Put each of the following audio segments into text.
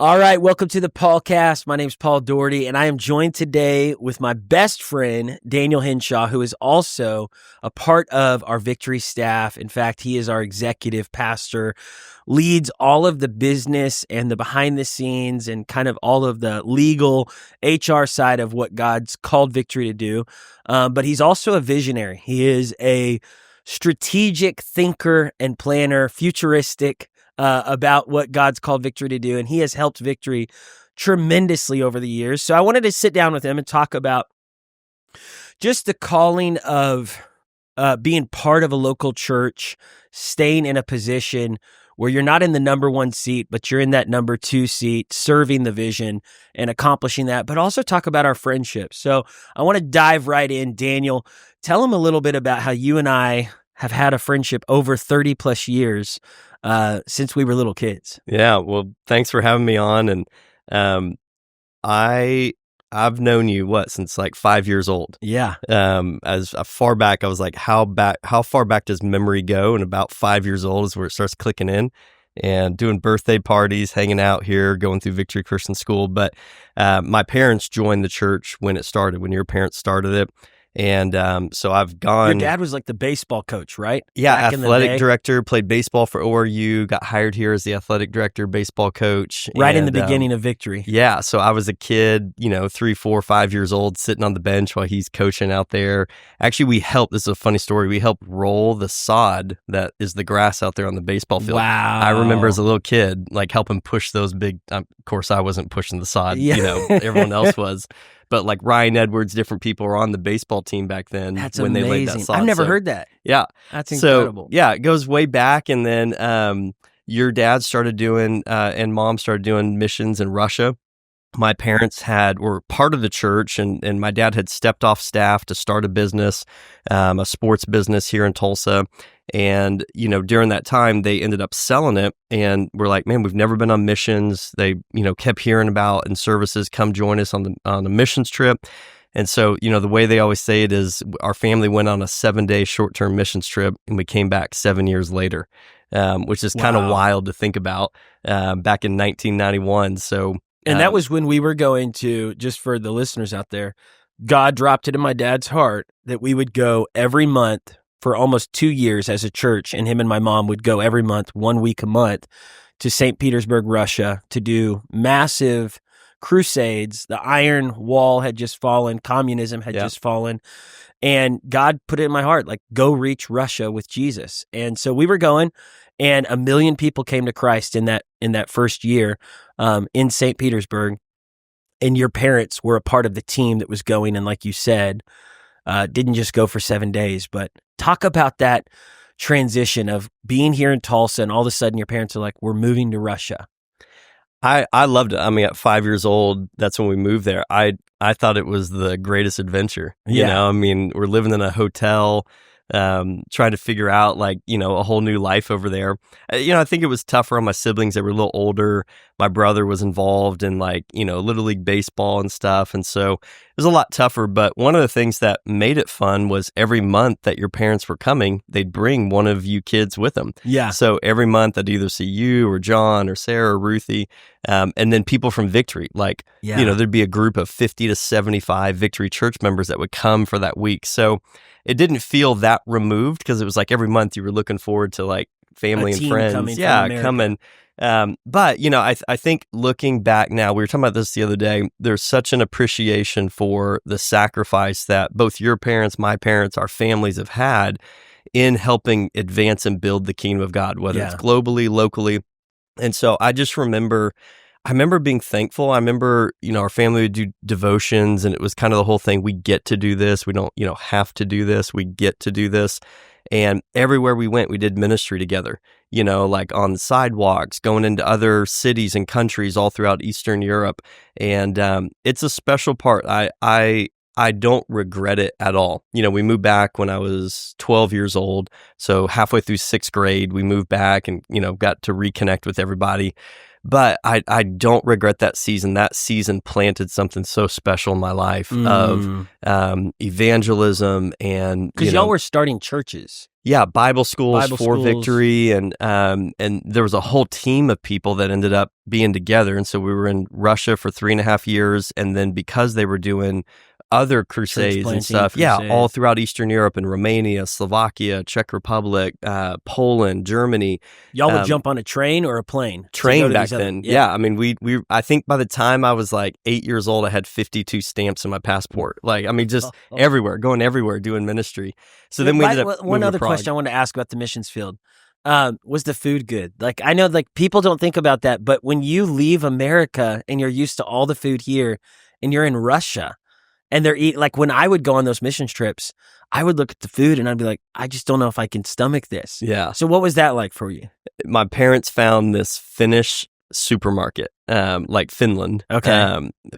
All right, welcome to the Paulcast. My name's Paul Doherty, and I am joined today with my best friend, Daniel Henshaw, who is also a part of our Victory staff. In fact, he is our executive pastor, leads all of the business and the behind the scenes and kind of all of the legal HR side of what God's called Victory to do. But he's also a visionary. He is a strategic thinker and planner, futuristic, about what God's called Victory to do, and he has helped Victory tremendously over the years. So I wanted to sit down with him and talk about just the calling of being part of a local church, staying in a position where you're not in the number one seat, but you're in that number two seat, serving the vision and accomplishing that, but also talk about our friendship. So I want to dive right in. Daniel, tell him a little bit about how you and I have had a friendship over 30 plus years since we were little kids. Yeah, well, thanks for having me on. And I've known you since like 5 years old. Yeah. As far back, I was like, how far back does memory go? And about 5 years old is where it starts clicking in. And doing birthday parties, hanging out here, going through Victory Christian School. But my parents joined the church when it started, when your parents started it. And so I've gone. Your dad was like the baseball coach, right? Yeah, Back athletic director, played baseball for ORU, got hired here as the athletic director, baseball coach. Right in the beginning of Victory. Yeah, so I was a kid, 3, 4, 5 years old, sitting on the bench while he's coaching out there. Actually, this is a funny story, we helped roll the sod that is the grass out there on the baseball field. Wow. I remember as a little kid, like helping push those big, of course I wasn't pushing the sod, everyone else was. But like Ryan Edwards, different people were on the baseball team back then. That's when amazing. They laid that sod. I've never heard that. Yeah. That's incredible. So, yeah, it goes way back. And then your dad started doing, and mom started doing missions in Russia. My parents were part of the church, and my dad had stepped off staff to start a business, a sports business here in Tulsa. And, during that time, they ended up selling it, and we're like, man, we've never been on missions. They, kept hearing about in services, come join us on a missions trip. And so, the way they always say it is our family went on a 7-day short-term missions trip, and we came back 7 years later, which is kind of wild to think about, back in 1991. So, and that was when we were going to, just for the listeners out there, God dropped it in my dad's heart that we would go every month for almost 2 years as a church, and him and my mom would go every month, 1 week a month, to St. Petersburg, Russia, to do massive crusades. The Iron Wall had just fallen, communism had just fallen, and God put it in my heart, like, go reach Russia with Jesus. And so we were going, and 1 million people came to Christ in that first year in St. Petersburg, and your parents were a part of the team that was going, and like you said, didn't just go for 7 days, but talk about that transition of being here in Tulsa, and all of a sudden your parents are like, we're moving to Russia. I loved it. I mean, at 5 years old, that's when we moved there. I thought it was the greatest adventure. I mean, we're living in a hotel, trying to figure out a whole new life over there. I think it was tougher on my siblings. They were a little older. My brother was involved in Little League baseball and stuff. And so it was a lot tougher. But one of the things that made it fun was every month that your parents were coming, they'd bring one of you kids with them. Yeah. So every month I'd either see you or John or Sarah or Ruthie. And then people from Victory, there'd be a group of 50 to 75 Victory church members that would come for that week. So it didn't feel that removed because it was like every month you were looking forward to family and friends. Coming. But, I think looking back now, we were talking about this the other day, there's such an appreciation for the sacrifice that both your parents, my parents, our families have had in helping advance and build the kingdom of God, whether it's globally, locally. And so I just remember being thankful. I remember, our family would do devotions, and it was kind of the whole thing. We get to do this. We don't, have to do this. We get to do this. And everywhere we went, we did ministry together, on the sidewalks, going into other cities and countries all throughout Eastern Europe. And it's a special part. I don't regret it at all. We moved back when I was 12 years old. So halfway through 6th grade, we moved back and, got to reconnect with everybody. But I don't regret that season. That season planted something so special in my life of evangelism and because y'all were starting churches. Yeah, Bible schools for Victory, and there was a whole team of people that ended up being together. And so we were in Russia for 3.5 years, and then because they were doing other crusades and stuff, all throughout Eastern Europe and Romania, Slovakia, Czech Republic, Poland, Germany. Y'all would jump on a train or a plane? Train back then. Yeah. I mean, we I think by the time I was like 8 years old, I had 52 stamps in my passport. Like, I mean, just everywhere, going everywhere, doing ministry. So then we ended up one other question I want to ask about the missions field. Was the food good? Like, I know like people don't think about that, but when you leave America and you're used to all the food here and you're in Russia, and they're like when I would go on those missions trips, I would look at the food and I'd be like, I just don't know if I can stomach this. Yeah. So what was that like for you? My parents found this Finnish supermarket, like Finland,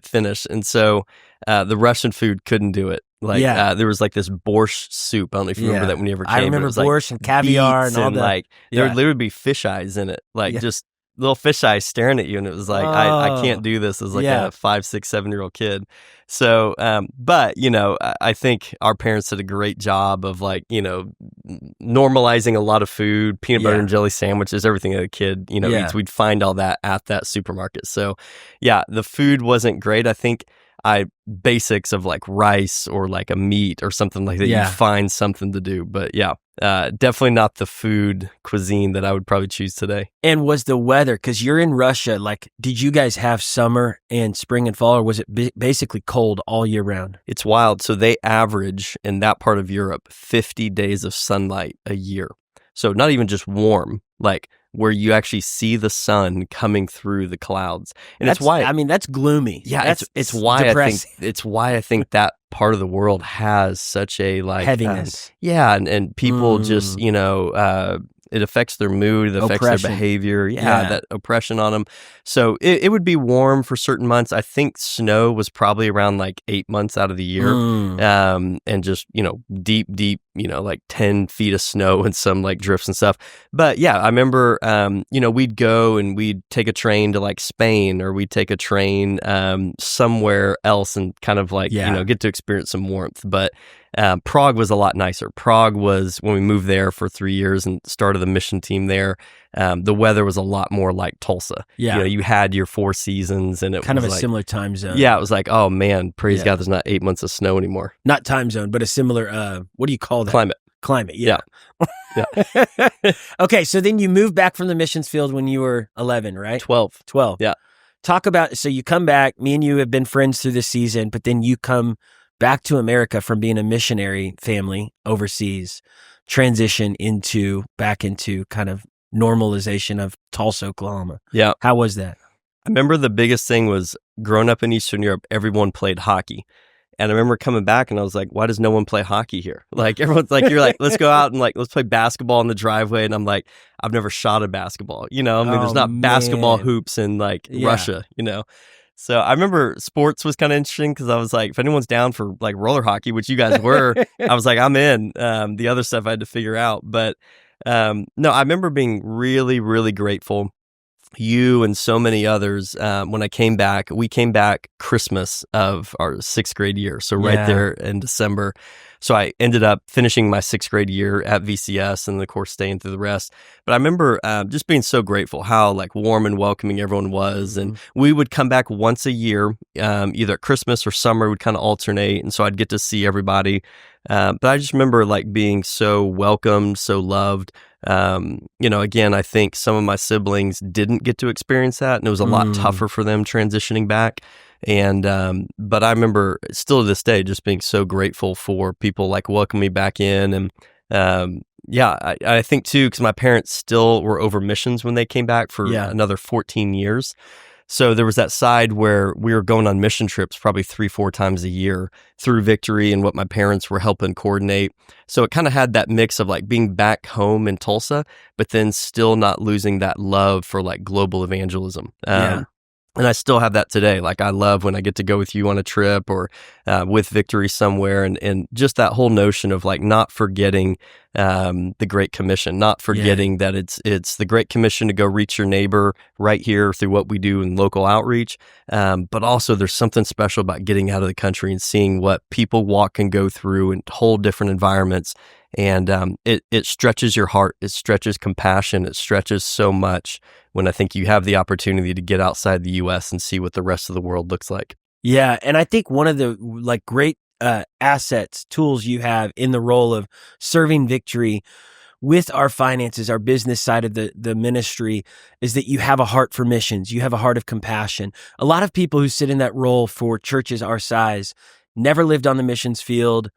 Finnish. And so the Russian food couldn't do it. Like there was like this borscht soup. I don't know if you remember that when you ever came. I remember borscht and caviar and all that. Like there would literally be fish eyes in it. Like just little fish eyes staring at you, and it was like I can't do this as like a 5, 6, 7-year-old kid. So but I think our parents did a great job of like normalizing a lot of food, peanut butter and jelly sandwiches, everything that a kid eats. We'd find all that at that supermarket. So the food wasn't great. I think basics of like rice or like a meat or something like that, you find something to do. But definitely not the food cuisine that I would probably choose today. And was the weather, because you're in Russia, like did you guys have summer and spring and fall, or was it basically cold all year round? It's wild. So they average in that part of Europe 50 days of sunlight a year. So not even just warm, like where you actually see the sun coming through the clouds. And that's why, I mean, that's gloomy. Yeah, it's why depressing. I think that part of the world has such a like heaviness. And people just, it affects their mood, it affects their behavior. That oppression on them. So it would be warm for certain months. I think snow was probably around like 8 months out of the year. And just, deep, like 10 feet of snow and some like drifts and stuff. But I remember, we'd go and we'd take a train to like Spain, or we'd take a train somewhere else and kind of like, get to experience some warmth. But Prague was a lot nicer. Prague was, when we moved there for 3 years and started the mission team there, the weather was a lot more like Tulsa. You had your 4 seasons, and it kind was of a like, similar time zone. Yeah, it was like, oh man, praise God, there's not 8 months of snow anymore. Not time zone, but a similar, what do you call that? Climate, yeah. Okay, so then you moved back from the missions field when you were 11, right? 12. Yeah. Talk about, so you come back, me and you have been friends through this season, but then you come back to America from being a missionary family overseas, transition back into kind of normalization of Tulsa, Oklahoma. Yeah. How was that? I remember the biggest thing was growing up in Eastern Europe, everyone played hockey. And I remember coming back and I was like, why does no one play hockey here? Like everyone's like, you're like, let's go out and like, let's play basketball in the driveway. And I'm like, I've never shot a basketball, I mean, there's not basketball hoops in like Russia, So I remember sports was kind of interesting because I was like, if anyone's down for like roller hockey, which you guys were, I was like, I'm in. The other stuff I had to figure out. But no, I remember being really, really grateful. You and so many others, when I came back, we came back Christmas of our 6th grade year. So right there in December. So I ended up finishing my 6th grade year at VCS and of course staying through the rest. But I remember just being so grateful how like warm and welcoming everyone was. And we would come back once a year, either at Christmas or summer, would kind of alternate. And so I'd get to see everybody. But I just remember like being so welcomed, so loved. Again, I think some of my siblings didn't get to experience that, and it was a lot tougher for them transitioning back. And but I remember still to this day just being so grateful for people like welcoming me back in. And I think too, because my parents still were over missions when they came back for another 14 years. So there was that side where we were going on mission trips probably 3-4 times a year through Victory and what my parents were helping coordinate. So it kind of had that mix of like being back home in Tulsa, but then still not losing that love for like global evangelism. And I still have that today. Like, I love when I get to go with you on a trip or with Victory somewhere, and just that whole notion of like not forgetting the Great Commission, not forgetting that it's the Great Commission to go reach your neighbor right here through what we do in local outreach. But also, there's something special about getting out of the country and seeing what people walk and go through in whole different environments. And it stretches your heart. It stretches compassion. It stretches so much when I think you have the opportunity to get outside the U.S. and see what the rest of the world looks like. Yeah, and I think one of the like great assets, tools you have in the role of serving Victory with our finances, our business side of the ministry, is that you have a heart for missions. You have a heart of compassion. A lot of people who sit in that role for churches our size never lived on the missions field,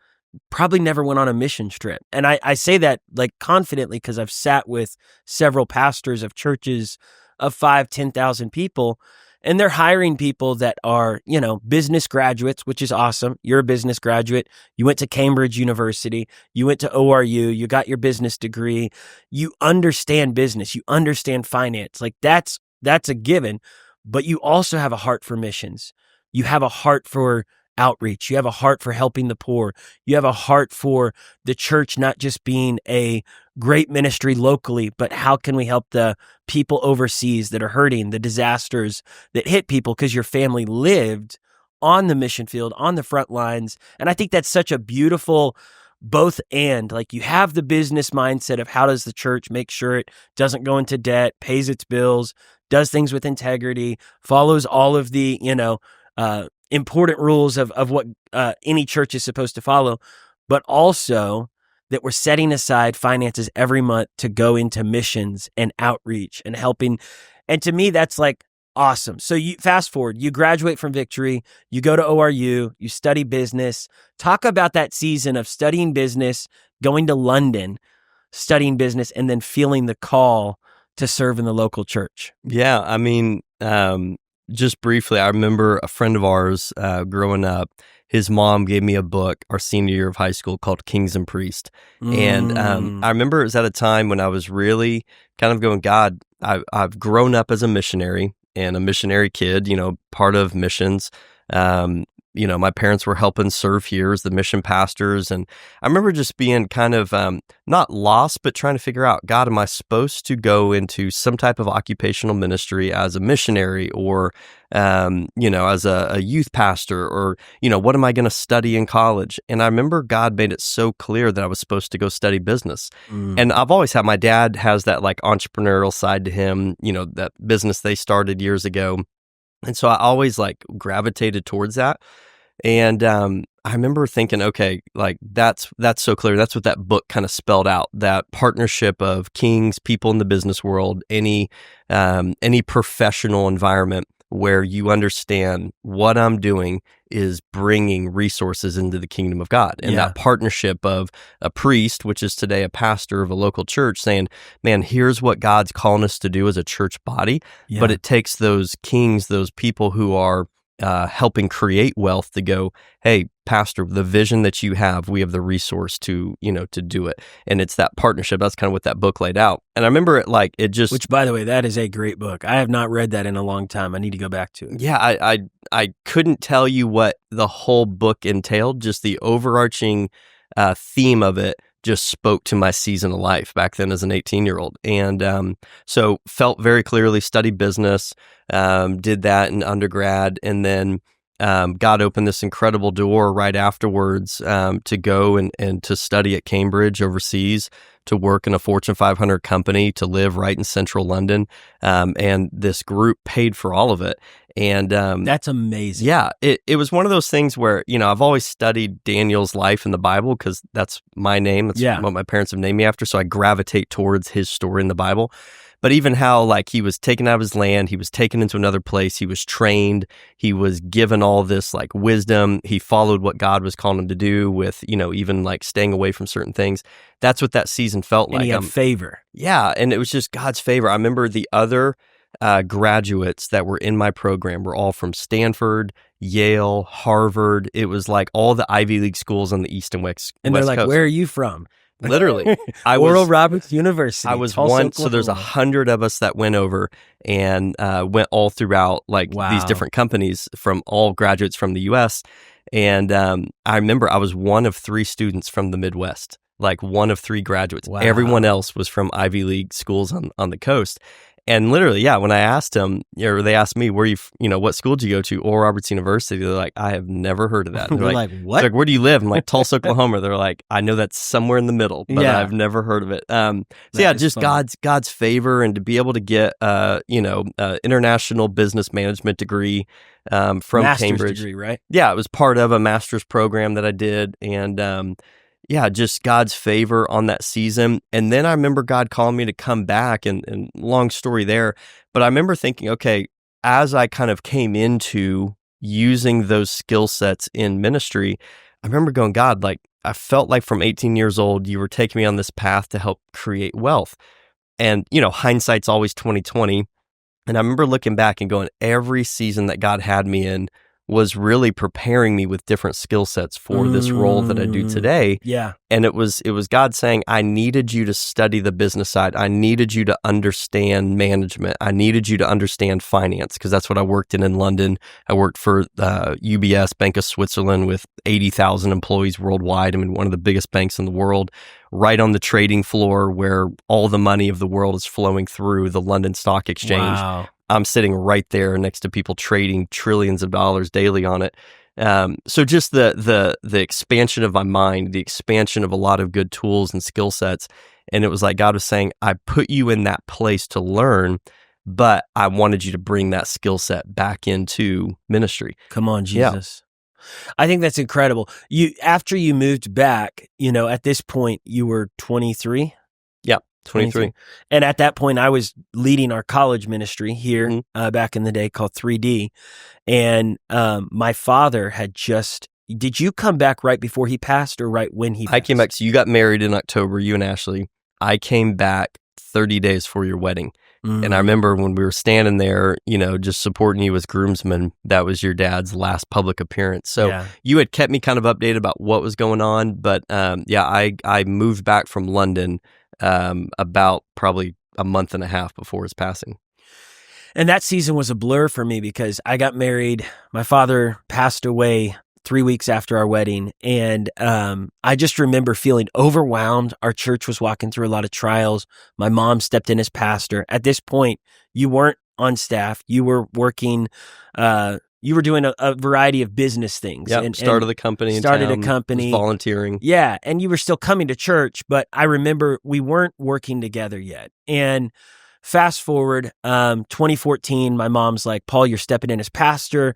probably never went on a mission trip. And I say that like confidently because I've sat with several pastors of churches of 5,000, 10,000 people, and they're hiring people that are, business graduates, which is awesome. You're a business graduate. You went to Cambridge University. You went to ORU. You got your business degree. You understand business. You understand finance. Like that's a given, but you also have a heart for missions. You have a heart for outreach. You have a heart for helping the poor. You have a heart for the church not just being a great ministry locally, but how can we help the people overseas that are hurting, the disasters that hit people because your family lived on the mission field, on the front lines. And I think that's such a beautiful both and. Like, you have the business mindset of how does the church make sure it doesn't go into debt, pays its bills, does things with integrity, follows all of the, important rules of what any church is supposed to follow, but also that we're setting aside finances every month to go into missions and outreach and helping. And to me, that's like awesome. So you fast forward, you graduate from Victory, you go to ORU, you study business. Talk about that season of studying business, going to London, studying business, and then feeling the call to serve in the local church. Yeah, I mean, just briefly, I remember a friend of ours growing up, his mom gave me a book our senior year of high school called Kings and Priests. And I remember it was at a time when I was really kind of going, God, I've grown up as a missionary and a missionary kid, part of missions. My parents were helping serve here as the mission pastors. And I remember just being kind of not lost, but trying to figure out, God, am I supposed to go into some type of occupational ministry as a missionary or, as a youth pastor or, what am I going to study in college? And I remember God made it so clear that I was supposed to go study business. And I've always had, my dad has that like entrepreneurial side to him, that business they started years ago. And so I always like gravitated towards that. And I remember thinking, okay, like that's so clear. That's what that book kind of spelled out, that partnership of kings, people in the business world, any professional environment where you understand what I'm doing is bringing resources into the kingdom of God. And that partnership of a priest, which is today a pastor of a local church, saying, man, here's what God's calling us to do as a church body. But it takes those kings, those people who are helping create wealth to go, hey, pastor, the vision that you have, we have the resource to do it. And it's that partnership. That's kind of what that book laid out. And I remember it just... Which, by the way, that is a great book. I have not read that in a long time. I need to go back to it. Yeah, I couldn't tell you what the whole book entailed. Just the overarching theme of it just spoke to my season of life back then as an 18-year-old. And so felt very clearly, studied business, did that in undergrad, and then God opened this incredible door right afterwards to go and to study at Cambridge overseas, to work in a Fortune 500 company, to live right in central London. And this group paid for all of it. And that's amazing. Yeah, it was one of those things where, I've always studied Daniel's life in the Bible because that's my name. That's what my parents have named me after. So I gravitate towards his story in the Bible. But even how like he was taken out of his land, he was taken into another place, he was trained, he was given all this like wisdom, he followed what God was calling him to do with, even like staying away from certain things. That's what that season felt like. And he had favor. Yeah, and it was just God's favor. I remember the other graduates that were in my program were all from Stanford, Yale, Harvard. It was like all the Ivy League schools on the East and West And they're like, Coast. where are you from? Literally. Oral Roberts University. I was Tulsa, one, so Oklahoma. there's 100 of us that went over and went all throughout these different companies from all graduates from the U.S. And I remember I was one of 3 students from the Midwest, like one of 3 graduates. Wow. Everyone else was from Ivy League schools on the coast. And literally, when I asked them, or they asked me, what school did you go to? Oral Roberts University. They're like, I have never heard of that. They're like, what? Like, where do you live? I'm like, Tulsa, Oklahoma. They're like, I know that's somewhere in the middle, but I've never heard of it. Just fun. God's favor, and to be able to get, international business management degree from master's Cambridge. Degree, right? Yeah, it was part of a master's program that I did, and just God's favor on that season. And then I remember God calling me to come back, and long story there. But I remember thinking, okay, as I kind of came into using those skill sets in ministry, I remember going, God, like, I felt like from 18 years old, you were taking me on this path to help create wealth. And, hindsight's always 20/20. And I remember looking back and going, every season that God had me in was really preparing me with different skill sets for this role that I do today. Yeah. And it was God saying, I needed you to study the business side. I needed you to understand management. I needed you to understand finance, because that's what I worked in London. I worked for UBS, Bank of Switzerland, with 80,000 employees worldwide. I mean, one of the biggest banks in the world, right on the trading floor where all the money of the world is flowing through the London Stock Exchange. Wow. I'm sitting right there next to people trading trillions of dollars daily on it. So just the expansion of my mind, the expansion of a lot of good tools and skill sets. And it was like God was saying, I put you in that place to learn, but I wanted you to bring that skill set back into ministry. Come on, Jesus. Yeah. I think that's incredible. After you moved back, at this point you were 23? Yeah. 23. And at that point, I was leading our college ministry here back in the day called 3D. And my father had did you come back right before he passed or right when he passed? I came back. So you got married in October, you and Ashley. I came back 30 days for your wedding. And I remember when we were standing there, just supporting you as groomsmen, that was your dad's last public appearance. So you had kept me kind of updated about what was going on. But I moved back from London about probably a month and a half before his passing. And that season was a blur for me because I got married. My father passed away 3 weeks after our wedding. And I just remember feeling overwhelmed. Our church was walking through a lot of trials. My mom stepped in as pastor. At this point, you weren't on staff. You were working, you were doing a variety of business things. Yeah, started a company. Started a company. Volunteering. Yeah, and you were still coming to church, but I remember we weren't working together yet. And fast forward, 2014, my mom's like, Paul, you're stepping in as pastor.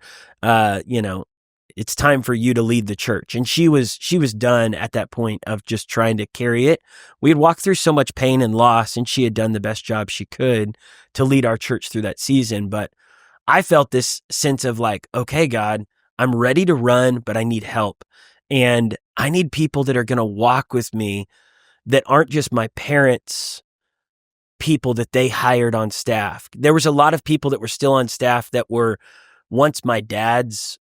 It's time for you to lead the church. And she was done at that point of just trying to carry it. We had walked through so much pain and loss, and she had done the best job she could to lead our church through that season. But I felt this sense of like, okay, God, I'm ready to run, but I need help. And I need people that are going to walk with me that aren't just my parents' people that they hired on staff. There was a lot of people that were still on staff that were once my dad's,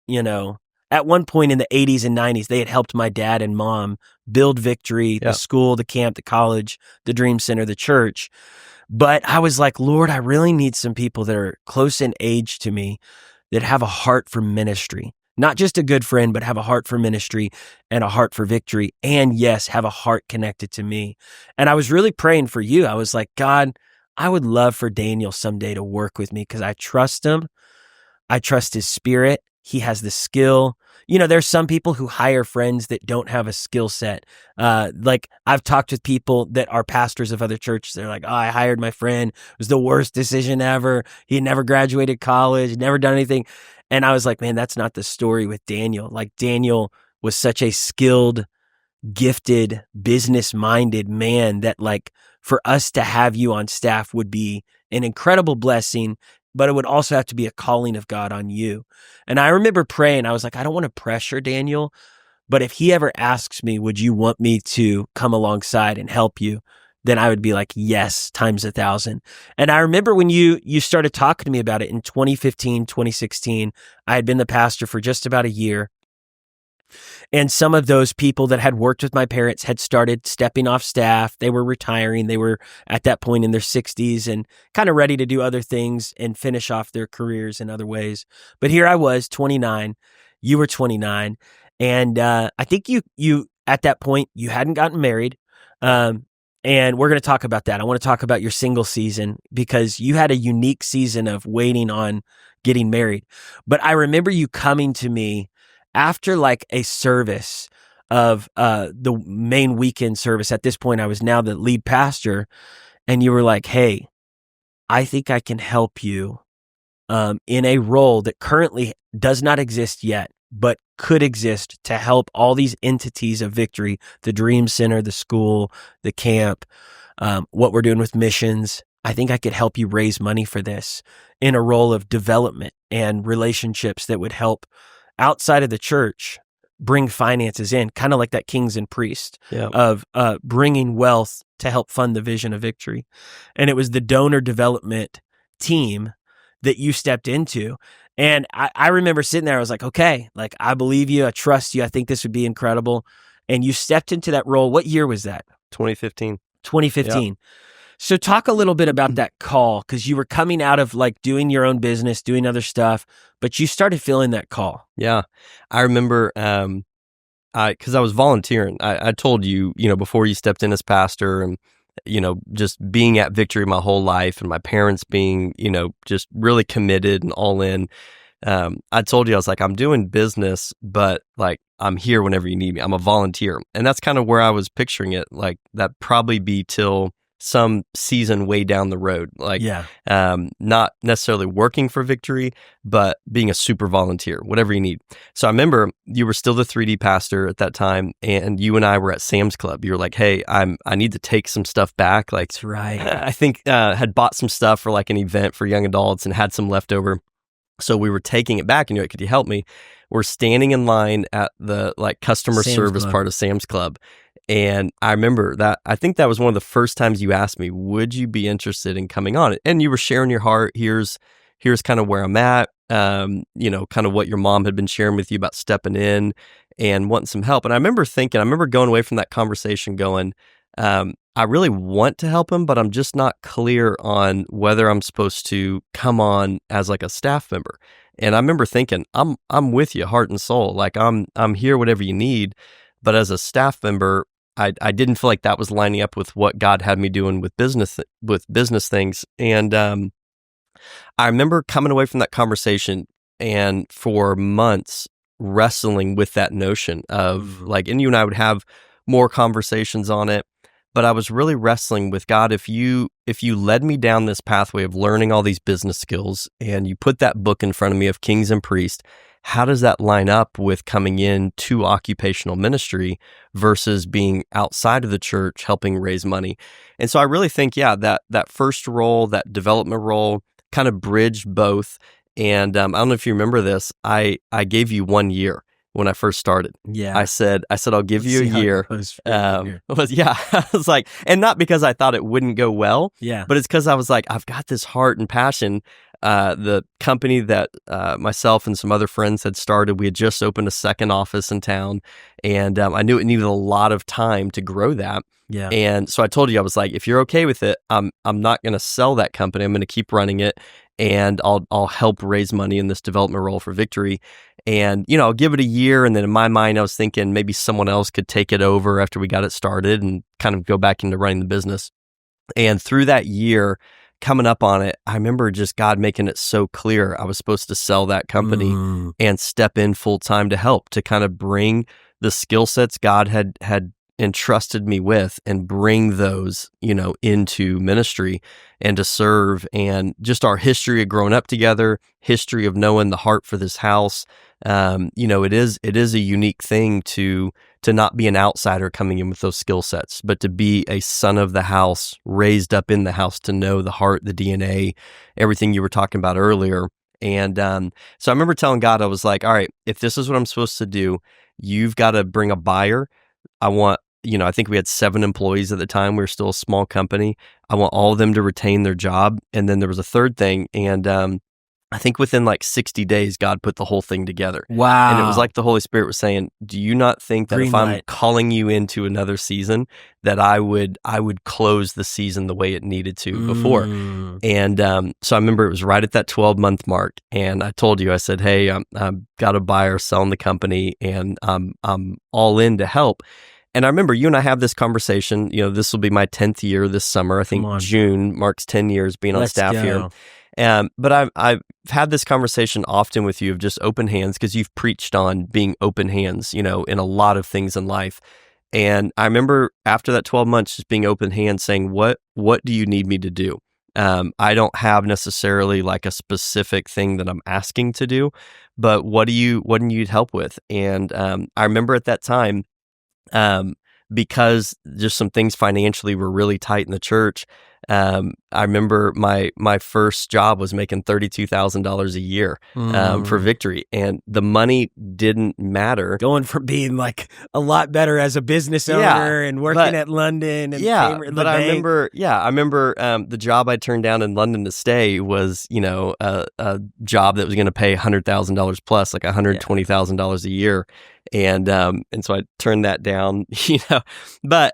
at one point in the 80s and 90s, they had helped my dad and mom build Victory, the school, the camp, the college, the Dream Center, the church. But I was like, Lord, I really need some people that are close in age to me that have a heart for ministry. Not just a good friend, but have a heart for ministry and a heart for Victory. And yes, have a heart connected to me. And I was really praying for you. I was like, God, I would love for Daniel someday to work with me because I trust him. I trust his spirit. He has the skill. There's some people who hire friends that don't have a skill set. Like I've talked with people that are pastors of other churches. They're like, oh, I hired my friend. It was the worst decision ever. He had never graduated college, never done anything. And I was like, man, that's not the story with Daniel. Like Daniel was such a skilled, gifted, business-minded man that like for us to have you on staff would be an incredible blessing, but it would also have to be a calling of God on you. And I remember praying, I was like, I don't want to pressure Daniel, but if he ever asks me, would you want me to come alongside and help you? Then I would be like, yes, times 1,000. And I remember when you started talking to me about it in 2015, 2016, I had been the pastor for just about a year. And some of those people that had worked with my parents had started stepping off staff. They were retiring. They were at that point in their 60s and kind of ready to do other things and finish off their careers in other ways. But here I was, 29. You were 29. And I think you at that point, you hadn't gotten married. And we're going to talk about that. I want to talk about your single season because you had a unique season of waiting on getting married. But I remember you coming to me after like a service of the main weekend service. At this point, I was now the lead pastor. And you were like, hey, I think I can help you in a role that currently does not exist yet, but could exist to help all these entities of Victory, the Dream Center, the school, the camp, what we're doing with missions. I think I could help you raise money for this in a role of development and relationships that would help outside of the church bring finances in, kind of like that kings and priests of bringing wealth to help fund the vision of Victory. And it was the donor development team that you stepped into. And I remember sitting there, I was like, okay, like I believe you, I trust you, I think this would be incredible. And you stepped into that role. What year was that? 2015. 2015. Yep. So talk a little bit about that call, because you were coming out of like doing your own business, doing other stuff, but you started feeling that call. Yeah. I remember, because I was volunteering. I told you, before you stepped in as pastor and, just being at Victory my whole life and my parents being, just really committed and all in. I told you, I was like, I'm doing business, but like, I'm here whenever you need me. I'm a volunteer. And that's kind of where I was picturing it. Like that probably be till some season way down the road, like not necessarily working for Victory, but being a super volunteer, whatever you need. So I remember you were still the 3D pastor at that time, and you and I were at Sam's Club. You were like, "Hey, I need to take some stuff back." Like, that's right. I think had bought some stuff for like an event for young adults and had some left over. So we were taking it back, and you're like, "Could you help me?" We're standing in line at the like customer service part of Sam's Club. And I remember that, I think that was one of the first times you asked me, would you be interested in coming on it? And you were sharing your heart. Here's kind of where I'm at, kind of what your mom had been sharing with you about stepping in and wanting some help. And I remember going away from that conversation going, I really want to help him, but I'm just not clear on whether I'm supposed to come on as like a staff member. And I remember thinking, I'm with you, heart and soul. Like I'm here, whatever you need. But as a staff member, I didn't feel like that was lining up with what God had me doing with business things. And I remember coming away from that conversation and for months wrestling with that notion of like, and you and I would have more conversations on it, but I was really wrestling with God. If you led me down this pathway of learning all these business skills and you put that book in front of me of Kings and Priests, how does that line up with coming in to occupational ministry versus being outside of the church helping raise money? And so I really think, that first role, that development role kind of bridged both. And I don't know if you remember this, I gave you 1 year when I first started. Yeah. I said, I'll give you a year. I was like, and not because I thought it wouldn't go well, but it's because I was like, I've got this heart and passion. The company that myself and some other friends had started, we had just opened a second office in town, and I knew it needed a lot of time to grow that. Yeah. And so I told you, I was like, if you're okay with it, I'm not going to sell that company. I'm going to keep running it, and I'll help raise money in this development role for Victory. And I'll give it a year, and then in my mind, I was thinking maybe someone else could take it over after we got it started and kind of go back into running the business. And through that year, coming up on it, I remember just God making it so clear I was supposed to sell that company and step in full time to help, to kind of bring the skill sets God had entrusted me with and bring those, into ministry and to serve. And just our history of growing up together, history of knowing the heart for this house. It is a unique thing to not be an outsider coming in with those skill sets, but to be a son of the house, raised up in the house, to know the heart, the DNA, everything you were talking about earlier. And so I remember telling God, I was like, all right, if this is what I'm supposed to do, you've got to bring a buyer. I want, I think we had 7 employees at the time. We were still a small company. I want all of them to retain their job. And then there was a third thing. And I think within like 60 days, God put the whole thing together. Wow. And it was like the Holy Spirit was saying, do you not think that Green if I'm light. calling you into another season, that I would close the season the way it needed to before? And so I remember it was right at that 12-month mark. And I told you, I said, hey, I've got a buyer selling the company and I'm all in to help. And I remember you and I have this conversation, this will be my 10th year this summer. I think June marks 10 years being on staff here. But I've had this conversation often with you of just open hands, because you've preached on being open hands, in a lot of things in life. And I remember after that 12 months, just being open hands, saying, what do you need me to do? I don't have necessarily like a specific thing that I'm asking to do, but what do you need help with? And I remember at that time, because just some things financially were really tight in the church. I remember my first job was making $32,000 a year for Victory, and the money didn't matter. Going from being like a lot better as a business owner and working at London and I remember the job I turned down in London to stay was a job that was going to pay $100,000 plus, like $120,000 a year. And so I turned that down, but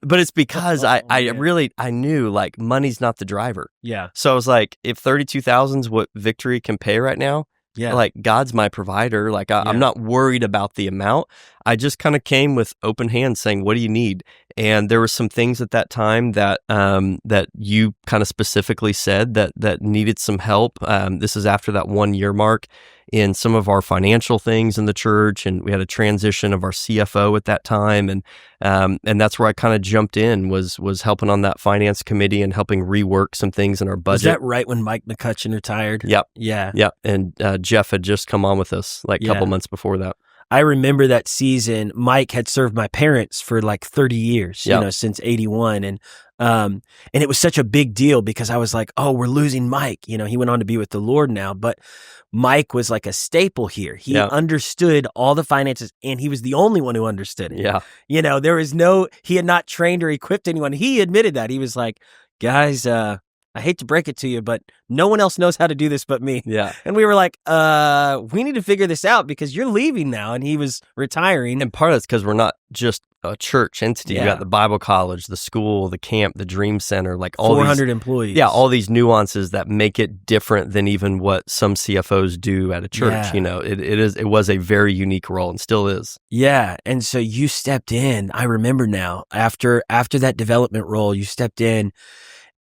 it's because I knew like money's not the driver. Yeah. So I was like, if 32,000 is what Victory can pay right now, like God's my provider. Like I'm not worried about the amount. I just kind of came with open hands saying, what do you need? And there were some things at that time that you kind of specifically said that needed some help. This is after that 1 year mark in some of our financial things in the church, and we had a transition of our CFO at that time, and that's where I kind of jumped in, was helping on that finance committee and helping rework some things in our budget. Was that right when Mike McCutcheon retired? Yep. Yeah. Yep. And Jeff had just come on with us like a couple months before that. I remember that season. Mike had served my parents for like 30 years, since 81. And it was such a big deal because I was like, oh, we're losing Mike. He went on to be with the Lord now, but Mike was like a staple here. He understood all the finances, and he was the only one who understood it. Yeah. There was he had not trained or equipped anyone. He admitted that. He was like, guys, I hate to break it to you, but no one else knows how to do this but me. Yeah. And we were like, we need to figure this out because you're leaving now. And he was retiring. And part of it's because we're not just a church entity. You got the Bible college, the school, the camp, the Dream Center, like all 400 employees. Yeah, all these nuances that make it different than even what some CFOs do at a church. Yeah. It was a very unique role and still is. Yeah. And so you stepped in. I remember now, after that development role, you stepped in.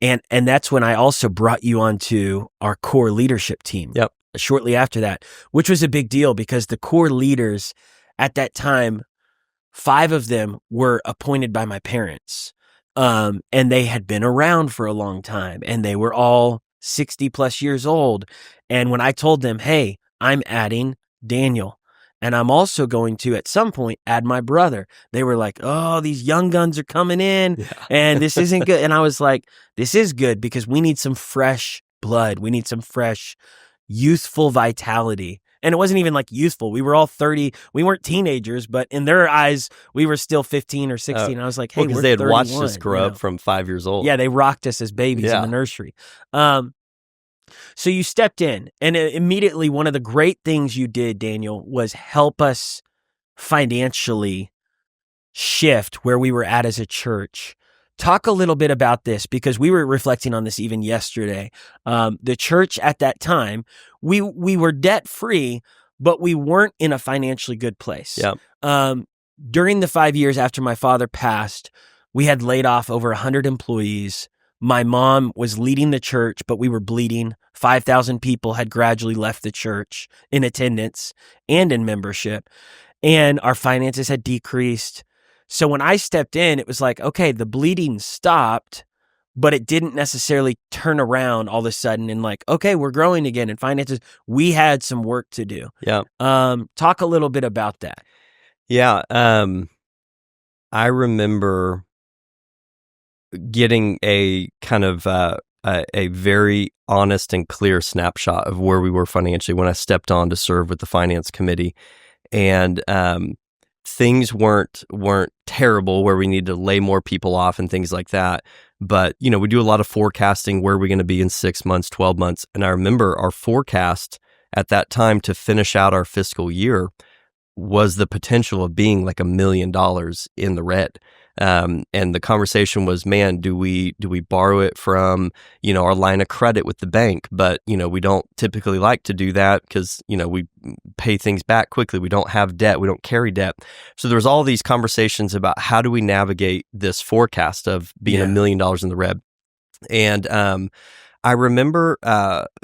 And that's when I also brought you onto our core leadership team. Yep. Shortly after that, which was a big deal because the core leaders at that time, 5 of them were appointed by my parents. And they had been around for a long time, and they were all 60 plus years old. And when I told them, hey, I'm adding Daniel, and I'm also going to, at some point, add my brother, they were like, oh, these young guns are coming in, and this isn't good. And I was like, this is good because we need some fresh blood. We need some fresh, youthful vitality. And it wasn't even like youthful. We were all 30. We weren't teenagers, but in their eyes, we were still 15 or 16. And I was like, hey, because they had watched us grow up from 5 years old. Yeah, they rocked us as babies in the nursery. So you stepped in, and immediately one of the great things you did, Daniel, was help us financially shift where we were at as a church. Talk a little bit about this, because we were reflecting on this even yesterday. The church at that time, we were debt free, but we weren't in a financially good place. Yeah. During the 5 years after my father passed, we had laid off over 100 employees. My mom was leading the church, but we were bleeding. 5,000 people had gradually left the church in attendance and in membership, and our finances had decreased. So when I stepped in, it was like, okay, the bleeding stopped, but it didn't necessarily turn around all of a sudden and like, okay, we're growing again in finances. We had some work to do. Yeah. Talk a little bit about that. Yeah. I remember getting a kind of a very honest and clear snapshot of where we were financially when I stepped on to serve with the finance committee. And things weren't terrible where we need to lay more people off and things like that. But, we do a lot of forecasting, where we're going to be in 6 months, 12 months. And I remember our forecast at that time to finish out our fiscal year was the potential of being like $1 million in the red. And the conversation was, man, do we borrow it from, our line of credit with the bank? But, we don't typically like to do that because, we pay things back quickly. We don't have debt. We don't carry debt. So there was all these conversations about how do we navigate this forecast of being $1 million in the red. And I remember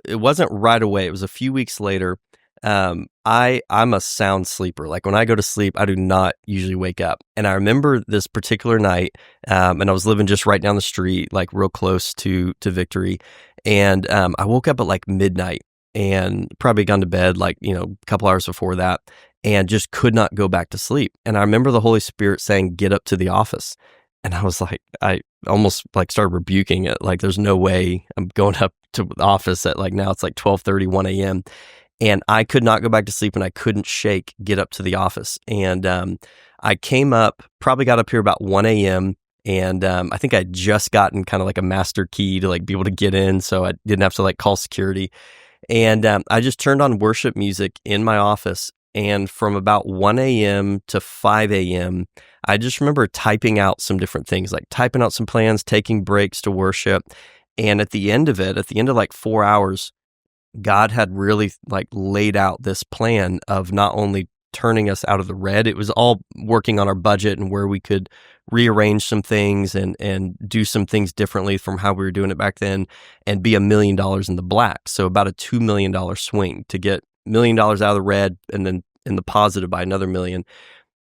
it wasn't right away. It was a few weeks later. I'm a sound sleeper. Like when I go to sleep, I do not usually wake up. And I remember this particular night, and I was living just right down the street, like real close to Victory. And I woke up at like midnight and probably gone to bed like, a couple hours before that, and just could not go back to sleep. And I remember the Holy Spirit saying, get up to the office. And I was like, I almost like started rebuking it. Like, there's no way I'm going up to the office at like, now it's like 12:30, 1 a.m. And I could not go back to sleep, and I couldn't get up to the office. And I came up, probably got up here about 1 a.m. And I think I'd just gotten kind of like a master key to like be able to get in, so I didn't have to like call security. And I just turned on worship music in my office. And from about 1 a.m. to 5 a.m., I just remember typing out some different things, like typing out some plans, taking breaks to worship. And at the end of like 4 hours, God had really like laid out this plan of not only turning us out of the red, it was all working on our budget and where we could rearrange some things and do some things differently from how we were doing it back then, and be $1 million in the black. So about a $2 million swing to get $1 million out of the red and then in the positive by another $1 million.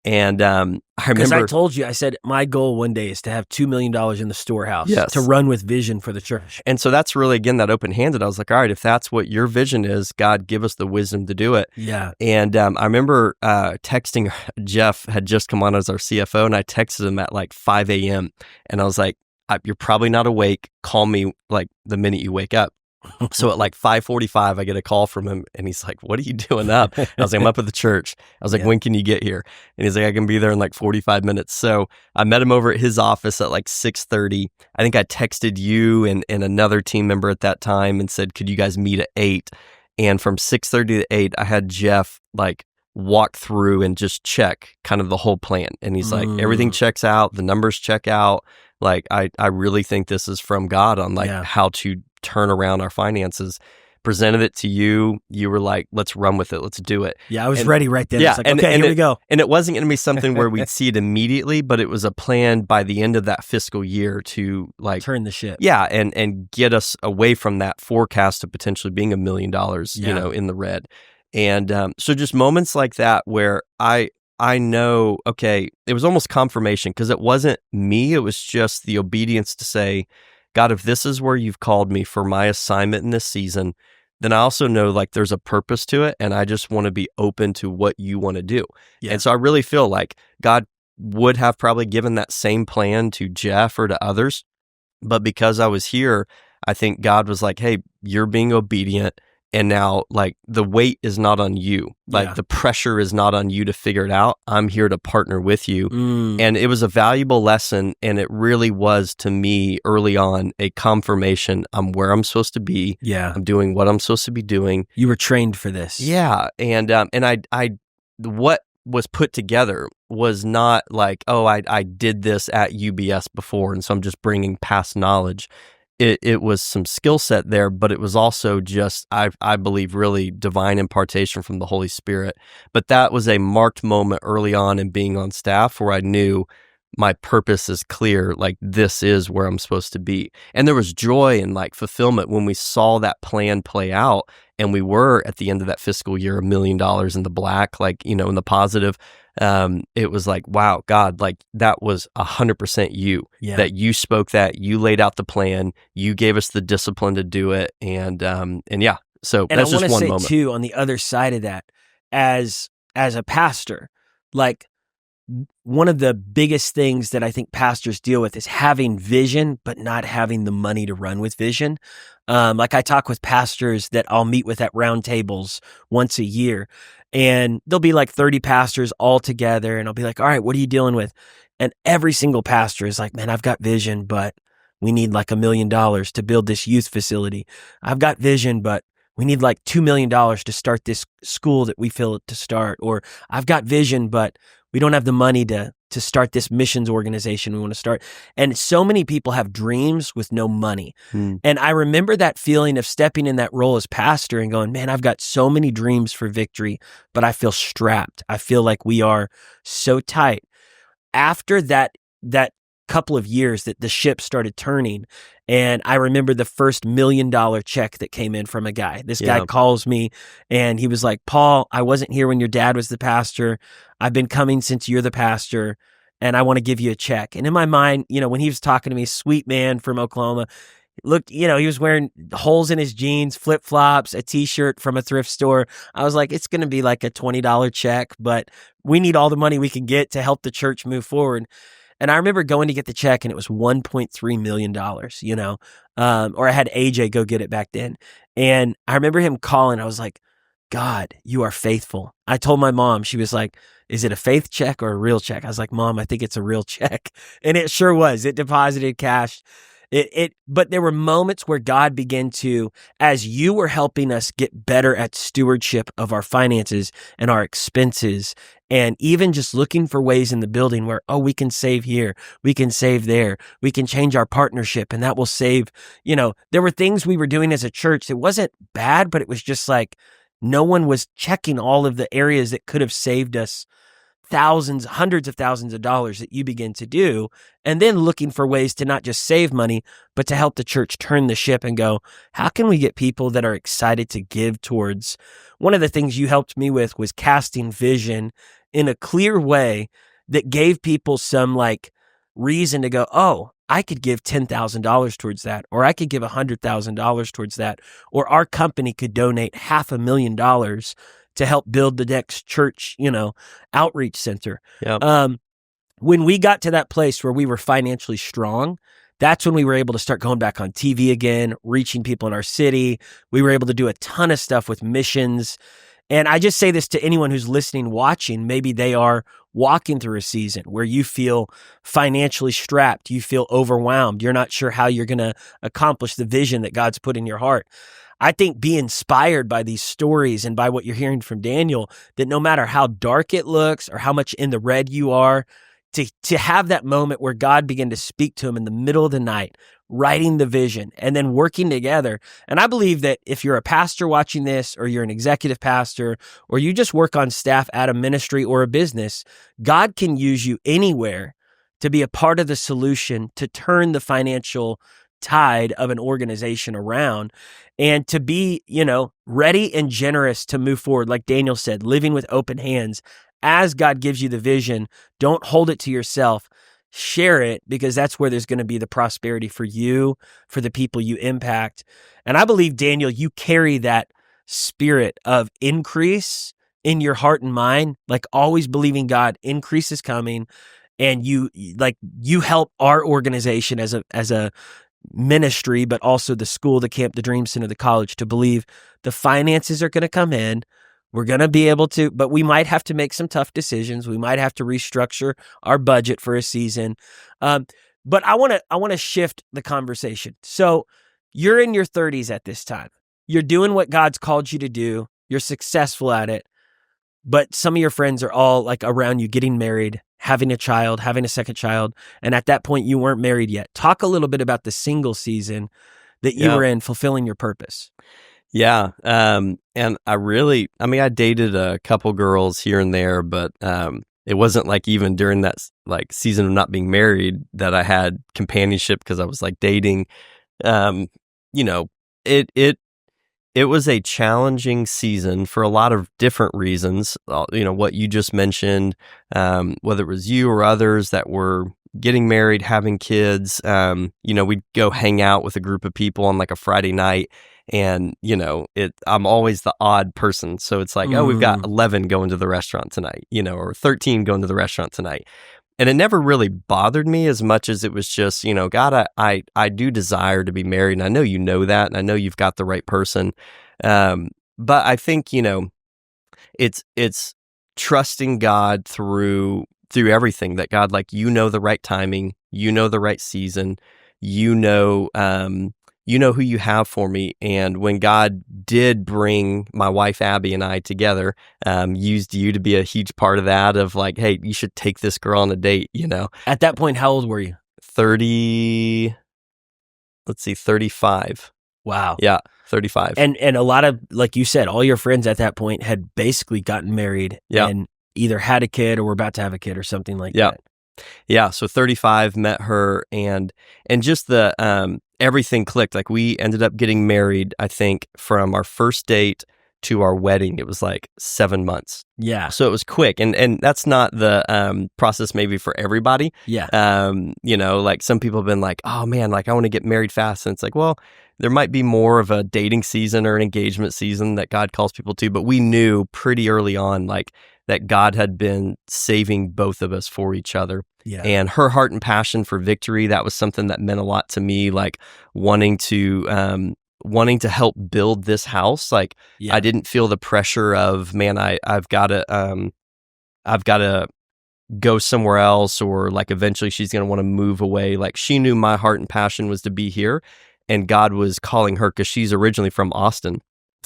And I remember, because I told you, I said my goal one day is to have $2 million in the storehouse, to run with vision for the church. And so that's really, again, that open-handed. I was like, all right, if that's what your vision is, God, give us the wisdom to do it. Yeah. And I remember texting Jeff, had just come on as our CFO, and I texted him at like 5 a.m. And I was like, you're probably not awake. Call me like the minute you wake up. So at like 5:45, I get a call from him, and he's like, what are you doing up? And I was like, I'm up at the church. I was like, when can you get here? And he's like, I can be there in like 45 minutes. So I met him over at his office at like 6:30. I think I texted you and another team member at that time and said, could you guys meet at 8? And from 6:30 to 8, I had Jeff like walk through and just check kind of the whole plan. And he's like, everything checks out. The numbers check out. Like, I really think this is from God on like how to turn around our finances. Presented it to you. You were like, let's run with it. Let's do it. Yeah, I was ready right then. Yeah, I was like, okay, here we go. And it wasn't going to be something where we'd see it immediately, but it was a plan by the end of that fiscal year to like turn the ship. Yeah, and get us away from that forecast of potentially being $1 million, in the red. And so just moments like that where I know, okay, it was almost confirmation, because it wasn't me. It was just the obedience to say, God, if this is where you've called me for my assignment in this season, then I also know like there's a purpose to it, and I just want to be open to what you want to do. Yeah. And so I really feel like God would have probably given that same plan to Jeff or to others, but because I was here, I think God was like, hey, you're being obedient. And now, like, the weight is not on you. Like, the pressure is not on you to figure it out. I'm here to partner with you. And it was a valuable lesson. And it really was, to me, early on, a confirmation. I'm where I'm supposed to be. Yeah. I'm doing what I'm supposed to be doing. You were trained for this. Yeah. And I what was put together was not like, oh, I did this at UBS before, and so I'm just bringing past knowledge. It was some skill set there, but it was also just, I believe, really divine impartation from the Holy Spirit. But that was a marked moment early on in being on staff where I knew my purpose is clear, like this is where I'm supposed to be. And there was joy and like fulfillment when we saw that plan play out, and we were at the end of that fiscal year $1 million in the black, like, in the positive. It was like, wow, God, like that was 100% you, that you spoke, that you laid out the plan, you gave us the discipline to do it. And yeah, so and that's just one moment. And I want to say too, on the other side of that, as a pastor, like one of the biggest things that I think pastors deal with is having vision, but not having the money to run with vision. Like I talk with pastors that I'll meet with at round tables once a year, and there'll be like 30 pastors all together, and I'll be like, all right, what are you dealing with? And every single pastor is like, man, I've got vision, but we need like $1 million to build this youth facility. I've got vision, but we need like $2 million to start this school that we feel to start. Or I've got vision, but we don't have the money to start this missions organization we want to start. And so many people have dreams with no money. And I remember that feeling of stepping in that role as pastor and going, man, I've got so many dreams for Victory, but I feel strapped. I feel like we are so tight. After that couple of years that the ship started turning, and I remember the first $1 million check that came in from a guy. This guy calls me and he was like, Paul, I wasn't here when your dad was the pastor. I've been coming since you're the pastor, and I want to give you a check. And in my mind, when he was talking to me, sweet man from Oklahoma, looked, he was wearing holes in his jeans, flip-flops, a t-shirt from a thrift store. I was like, it's going to be like a $20 check, but we need all the money we can get to help the church move forward. And I remember going to get the check, and it was $1.3 million, or I had AJ go get it back then. And I remember him calling. I was like, God, you are faithful. I told my mom, she was like, is it a faith check or a real check? I was like, Mom, I think it's a real check. And it sure was. It deposited cash. But there were moments where God began to, as you were helping us get better at stewardship of our finances and our expenses, and even just looking for ways in the building where, we can save here, we can save there, we can change our partnership, and that will save, there were things we were doing as a church. It wasn't bad, but it was just like no one was checking all of the areas that could have saved us thousands, hundreds of thousands of dollars that you begin to do, and then looking for ways to not just save money, but to help the church turn the ship and go, how can we get people that are excited to give towards? One of the things you helped me with was casting vision in a clear way that gave people some reason to go, I could give $10,000 towards that, or I could give $100,000 towards that, or our company could donate $500,000 to help build the next church, outreach center. Yep. When we got to that place where we were financially strong, that's when we were able to start going back on TV again, reaching people in our city. We were able to do a ton of stuff with missions. And I just say this to anyone who's listening, watching, maybe they are walking through a season where you feel financially strapped, you feel overwhelmed, you're not sure how you're going to accomplish the vision that God's put in your heart. I think be inspired by these stories and by what you're hearing from Daniel, that no matter how dark it looks or how much in the red you are, to have that moment where God began to speak to him in the middle of the night, writing the vision and then working together. And I believe that if you're a pastor watching this, or you're an executive pastor, or you just work on staff at a ministry or a business, God can use you anywhere to be a part of the solution to turn the financial tide of an organization around, and to be, ready and generous to move forward. Like Daniel said, living with open hands. As God gives you the vision, don't hold it to yourself. Share it, because that's where there's going to be the prosperity for you, for the people you impact. And I believe, Daniel, you carry that spirit of increase in your heart and mind, like always believing God, increase is coming. And you help our organization as a ministry, but also the school, the camp, the dream center, the college, to believe the finances are going to come in. We're going to be able to, but we might have to make some tough decisions. We might have to restructure our budget for a season. But I want to shift the conversation. So you're in your 30s at this time. You're doing what God's called you to do. You're successful at it. But some of your friends are all around you, getting married, having a child, having a second child. And at that point, you weren't married yet. Talk a little bit about the single season that you were in, fulfilling your purpose. Yeah. And I dated a couple girls here and there, but it wasn't even during that season of not being married that I had companionship, because I was dating. It was a challenging season for a lot of different reasons. What you just mentioned, whether it was you or others that were getting married, having kids. We'd go hang out with a group of people on a Friday night, And, I'm always the odd person. So it's like, oh, we've got 11 going to the restaurant tonight, or 13 going to the restaurant tonight. And it never really bothered me as much as it was just, God, I do desire to be married. And I know you know that. And I know you've got the right person. But I think, it's trusting God through everything, that God, like, the right timing, the right season, who you have for me. And when God did bring my wife Abby and I together, used you to be a huge part of that, of like, hey, you should take this girl on a date, At that point, how old were you? 35. Wow. Yeah, 35. And a lot of, like you said, all your friends at that point had basically gotten married and either had a kid or were about to have a kid or something like that. Yeah, so 35, met her, and just the everything clicked. Like, we ended up getting married, I think, from our first date to our wedding, it was like 7 months. Yeah. So it was quick, and that's not the process maybe for everybody. Yeah. Like, some people have been like, oh man, like, I want to get married fast, and it's like, well, there might be more of a dating season or an engagement season that God calls people to, but we knew pretty early on, like, that God had been saving both of us for each other. Yeah. And her heart and passion for victory, that was something that meant a lot to me, like wanting to help build this house. Like, I didn't feel the pressure of, man, I've got to go somewhere else, or like eventually she's going to want to move away. Like, she knew my heart and passion was to be here, and God was calling her, because she's originally from Austin.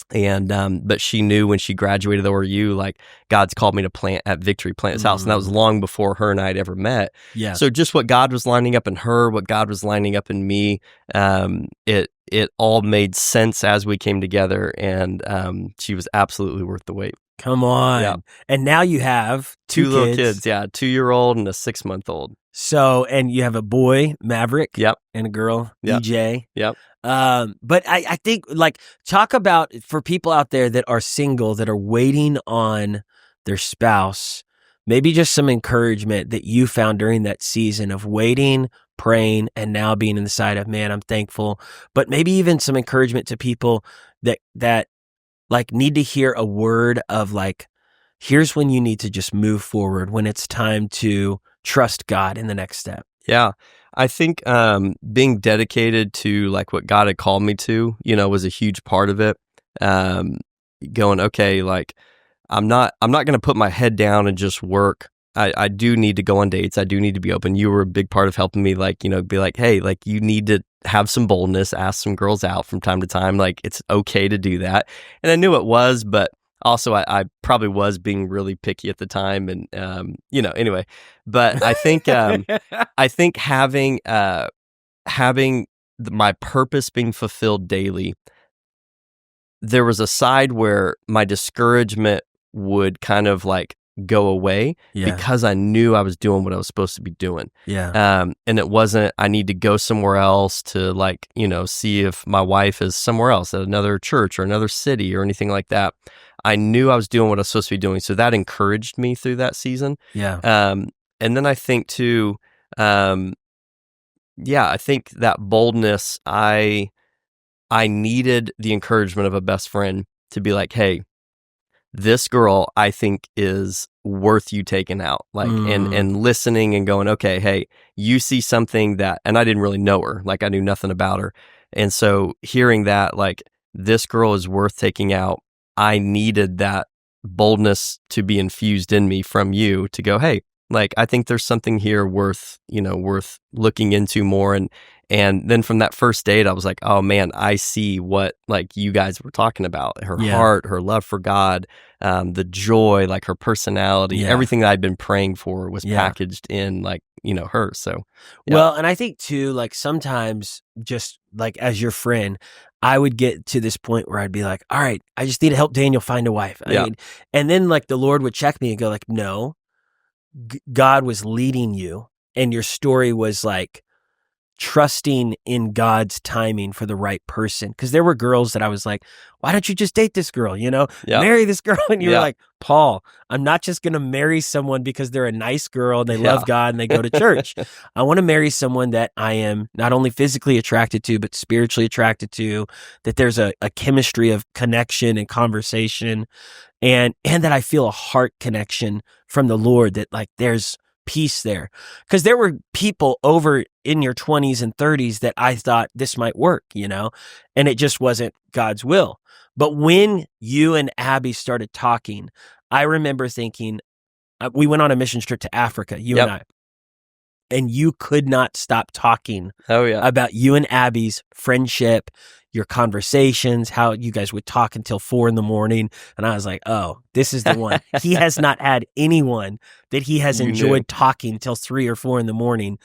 And but she knew when she graduated ORU, like, God's called me to plant this house, and that was long before her and I had ever met. Yeah. So just what God was lining up in her, what God was lining up in me, it all made sense as we came together, and she was absolutely worth the wait. Come on. Yeah. And now you have two little kids. Yeah, 2-year-old and a 6-month-old. So, and you have a boy, Maverick. Yep. And a girl, Yep. DJ. Yep. But I think, like, talk about, for people out there that are single, that are waiting on their spouse, maybe just some encouragement that you found during that season of waiting, praying, and now being in the side of, man, I'm thankful. But maybe even some encouragement to people that like need to hear a word of, like, here's when you need to just move forward, when it's time to trust God in the next step. Yeah. I think being dedicated to, like, what God had called me to, was a huge part of it. Going, okay, like, I'm not going to put my head down and just work. I do need to go on dates. I do need to be open. You were a big part of helping me, like, be like, hey, like, you need to have some boldness, ask some girls out from time to time. Like, it's okay to do that. And I knew it was, but also I probably was being really picky at the time. And, anyway, but I think, having my purpose being fulfilled daily, there was a side where my discouragement would kind of, like, go away because I knew I was doing what I was supposed to be doing. Yeah. And it wasn't, I need to go somewhere else to, like, see if my wife is somewhere else at another church or another city or anything like that. I knew I was doing what I was supposed to be doing. So that encouraged me through that season. Yeah. And then I think too, I think that boldness, I needed the encouragement of a best friend to be like, hey, this girl, I think, is worth you taking out, like, and listening and going, okay, hey, you see something that, and I didn't really know her, like, I knew nothing about her. And so hearing that, like, this girl is worth taking out, I needed that boldness to be infused in me from you to go, hey, like, I think there's something here worth looking into more. And then from that first date, I was like, oh man, I see what, like, you guys were talking about, her heart, her love for God, the joy, like, her personality, everything that I'd been praying for was packaged in, like, her. So, well, and I think too, like, sometimes just, like, as your friend, I would get to this point where I'd be like, all right, I just need to help Daniel find a wife. I mean, and then, like, the Lord would check me and go, like, no, God was leading you, and your story was, like, trusting in God's timing for the right person. Because there were girls that I was like, why don't you just date this girl? Marry this girl. And you were like, Paul, I'm not just going to marry someone because they're a nice girl and they love God and they go to church. I want to marry someone that I am not only physically attracted to, but spiritually attracted to, that there's a chemistry of connection and conversation, and that I feel a heart connection from the Lord, that like there's peace there. Because there were people over in your 20s and 30s that I thought this might work, and it just wasn't God's will. But when you and Abby started talking, I remember thinking, we went on a mission trip to Africa, you and I, and you could not stop talking about you and Abby's friendship, your conversations, how you guys would talk until 4 a.m. And I was like, oh, this is the one. He has not had anyone that he has enjoyed talking till 3 or 4 a.m.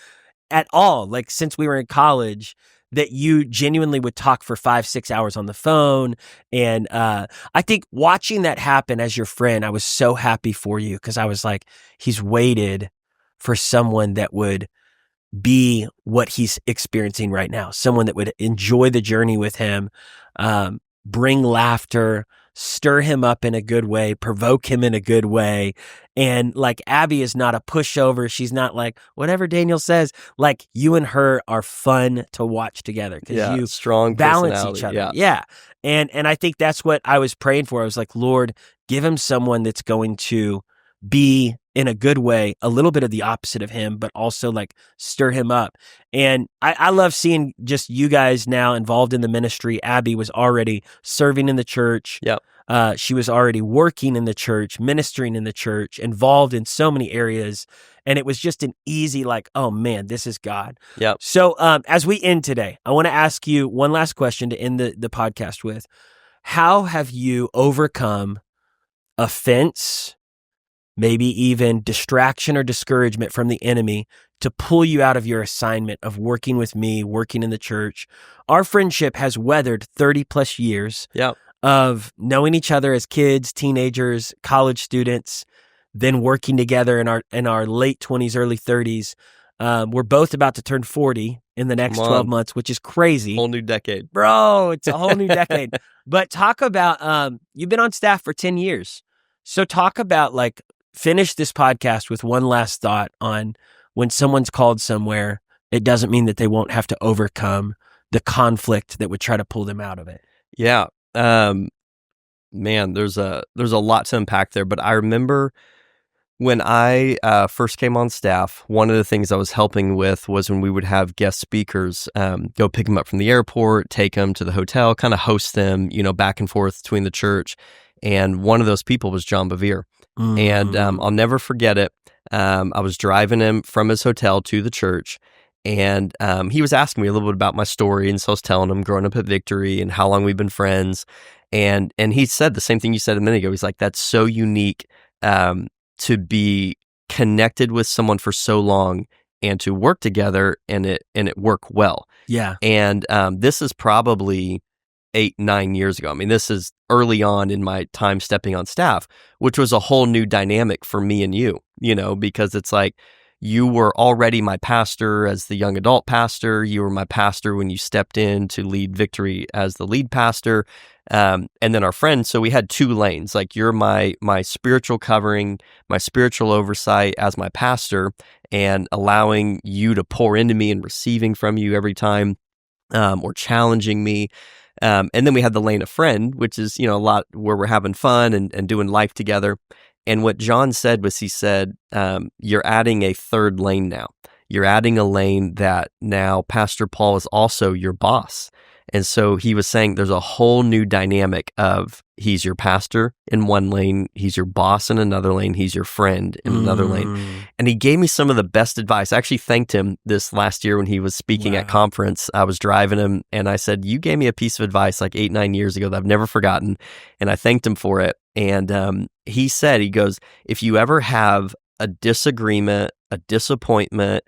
at all. Like since we were in college, that you genuinely would talk for 5-6 hours on the phone. And I think watching that happen as your friend, I was so happy for you, because I was like, he's waited for someone that would be what he's experiencing right now, someone that would enjoy the journey with him, bring laughter, stir him up in a good way, provoke him in a good way. And like Abby is not a pushover. She's not like, whatever Daniel says. Like you and her are fun to watch together, because you strong balance each other. Yeah. And I think that's what I was praying for. I was like, Lord, give him someone that's going to be in a good way, a little bit of the opposite of him, but also like stir him up. And I love seeing just you guys now involved in the ministry. Abby was already serving in the church. She was already working in the church, ministering in the church, involved in so many areas. And it was just an easy, like, oh man, this is God. So as we end today, I want to ask you one last question to end the podcast with. How have you overcome offense, maybe even distraction or discouragement from the enemy, to pull you out of your assignment of working with me, working in the church? Our friendship has weathered 30 plus years of knowing each other as kids, teenagers, college students, then working together in our late 20s, early 30s. We're both about to turn 40 in the next 12 months, which is crazy. Whole new decade. Bro, it's a whole new decade. But talk about, you've been on staff for 10 years. So talk about, like, finish this podcast with one last thought on when someone's called somewhere, it doesn't mean that they won't have to overcome the conflict that would try to pull them out of it. Yeah. Man, there's a lot to unpack there, but I remember when I first came on staff, one of the things I was helping with was when we would have guest speakers go pick them up from the airport, take them to the hotel, kind of host them, back and forth between the church. And one of those people was John Bevere. And I'll never forget it. I was driving him from his hotel to the church, and he was asking me a little bit about my story. And so I was telling him growing up at Victory and how long we've been friends. And he said the same thing you said a minute ago. He's like, that's so unique to be connected with someone for so long and to work together and it work well. Yeah. And this is probably 8-9 years ago. I mean, this is early on in my time stepping on staff, which was a whole new dynamic for me and you, because it's like you were already my pastor as the young adult pastor. You were my pastor when you stepped in to lead Victory as the lead pastor. And then our friends. So we had 2 lanes. Like you're my spiritual covering, my spiritual oversight as my pastor, and allowing you to pour into me and receiving from you every time, or challenging me. And then we had the lane of friend, which is, a lot where we're having fun and doing life together. And what John said was, he said, you're adding a third lane now. You're adding a lane that now Pastor Paul is also your boss. And so he was saying there's a whole new dynamic of he's your pastor in one lane, he's your boss in another lane, he's your friend in another lane. And he gave me some of the best advice. I actually thanked him this last year when he was speaking at conference. I was driving him and I said, you gave me a piece of advice like 8-9 years ago that I've never forgotten. And I thanked him for it. And he said, he goes, if you ever have a disagreement, a disappointment,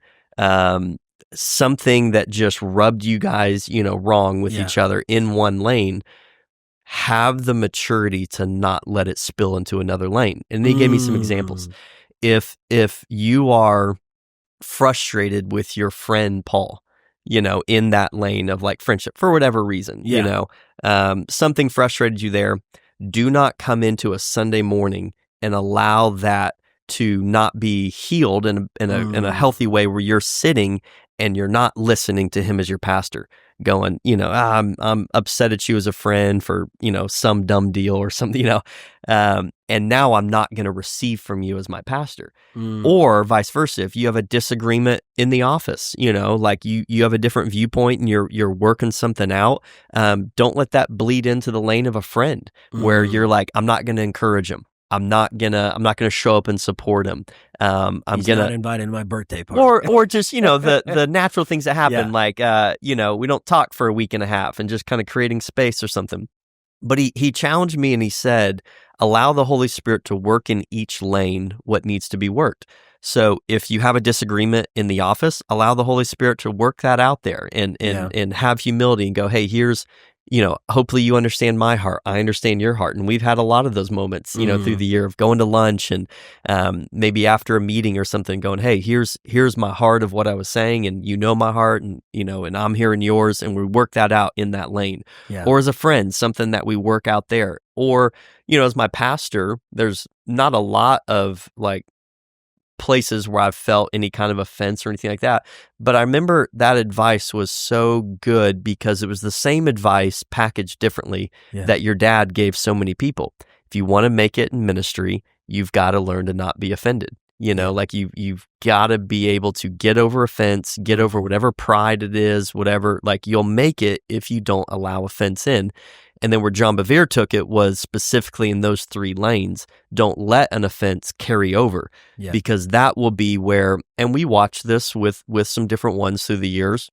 something that just rubbed you guys, wrong with each other in one lane, have the maturity to not let it spill into another lane. And he gave me some examples. If you are frustrated with your friend Paul, in that lane of like friendship for whatever reason, something frustrated you there. Do not come into a Sunday morning and allow that to not be healed in a healthy way where you're sitting and you're not listening to him as your pastor going, I'm upset at you as a friend for, some dumb deal or something, and now I'm not going to receive from you as my pastor. Or vice versa. If you have a disagreement in the office, like you have a different viewpoint and you're working something out, don't let that bleed into the lane of a friend where you're like, I'm not going to encourage him. I'm not gonna show up and support him. He's not invited to my birthday party, or just the natural things that happen, like we don't talk for a week and a half, and just kind of creating space or something. But he challenged me and he said, allow the Holy Spirit to work in each lane what needs to be worked. So if you have a disagreement in the office, allow the Holy Spirit to work that out there and have humility and go, hey, here's. Hopefully you understand my heart. I understand your heart. And we've had a lot of those moments, through the year of going to lunch and maybe after a meeting or something going, hey, here's my heart of what I was saying. And my heart and, and I'm hearing yours. And we work that out in that lane. Yeah. Or as a friend, something that we work out there. Or, as my pastor, there's not a lot of like places where I've felt any kind of offense or anything like that. But I remember that advice was so good because it was the same advice packaged differently that your dad gave so many people. If you want to make it in ministry, you've got to learn to not be offended. Like you've got to be able to get over offense, get over whatever pride it is, whatever, like you'll make it if you don't allow offense in. And then where John Bevere took it was specifically in those 3 lanes. Don't let an offense carry over because that will be where, and we watched this with some different ones through the years.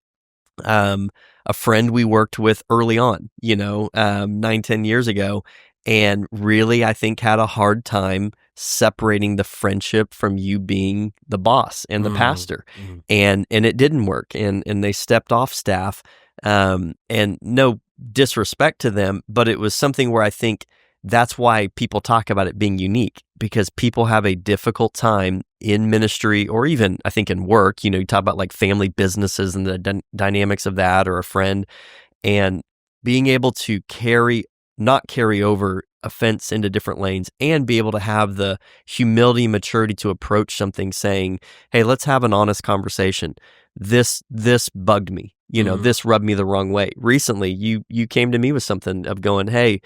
A friend we worked with early on, 9-10 years ago, and really I think had a hard time separating the friendship from you being the boss and the pastor. And it didn't work. And they stepped off staff. And no disrespect to them, but it was something where I think that's why people talk about it being unique, because people have a difficult time in ministry or even I think in work, you talk about like family businesses and the dynamics of that, or a friend, and being able to not carry over offense into different lanes and be able to have the humility and maturity to approach something saying, hey, let's have an honest conversation. This bugged me. This rubbed me the wrong way. Recently, you came to me with something of going, hey,